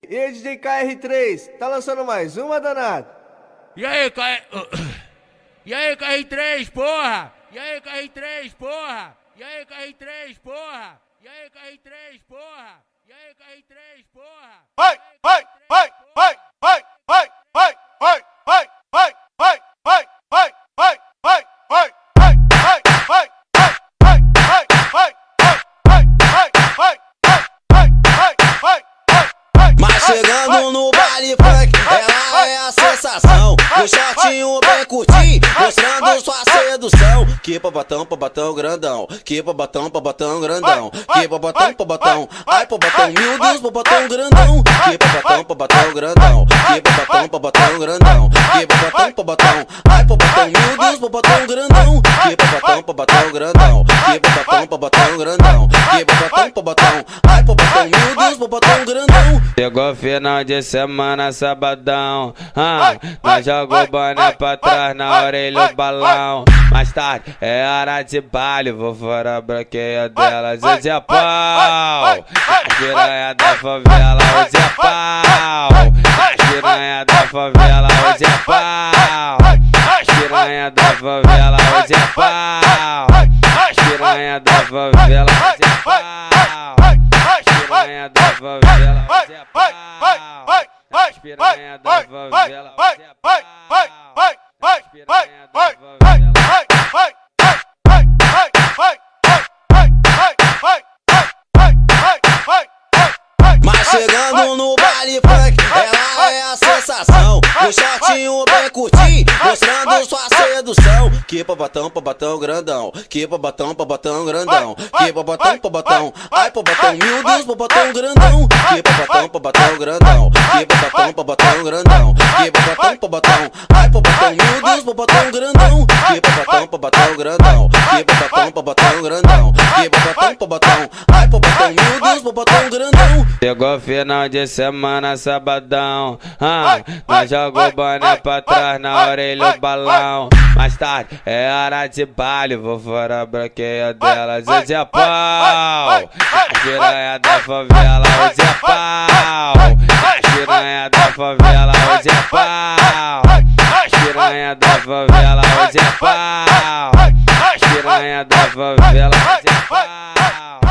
E aí, DJ KR3, tá lançando mais uma, danado? E aí, E aí, KR3, porra! E aí, KR3, porra! E aí, KR3, porra! E aí, KR3, porra! E aí, KR3, porra! Vai, vai, vai, vai, vai, vai, vai, vai, vai, vai, vai, vai, vai, vai, vai, vai, vai, vai, vai, Mas chegando no baile funk, ela é a sensação. O shortinho bem curtinho, mostrando sua sedução. Que babatão grandão, que babatão grandão, que babatão, ai babatão, meu Deus, babatão grandão. Que babatão grandão, que babatão grandão, que babatão, ai babatão, meu Deus, babatão grandão. Que babatão grandão, que babatão grandão, que babatão, ai babatão, meu Deus, babatão grandão. Chegou final de semana, sabadão, nós jogou o boné pra trás, na orelha o balão. Mais tarde é hora de baile, vou fora a branqueia delas, hoje é pau. As piranha da favela, hoje é pau. As piranha da favela, hoje é pau. As piranha da favela, hoje é pau. As piranha da favela, hoje é pau. As piranha da favela, hoje é pau. As piranha da favela, hoje é pau. As piranha da favela. Mas chegando no baile funk, ela é a sensação. O shortinho bem curtinho, mostrando sua sedução. Que babatão grandão, que babatão grandão, que babatão, ai babatão, meu Deus, babatão grandão. Que babatão grandão, que babatão grandão, que babatão, ai babatão, meu Deus, babatão grandão. Que babatão grandão, que babatão grandão, que babatão, ai babatão, meu Deus, babatão grandão. Chegou final de semana, sabadão, nós jogou o boné pra trás, na orelha o balão. Mais tarde é hora de baile, vou fora a branqueia delas, hoje é pau. As piranha da favela, hoje é pau. As piranha da favela, hoje é pau. As piranha da favela, hoje é pau. As piranha da favela, hoje é pau.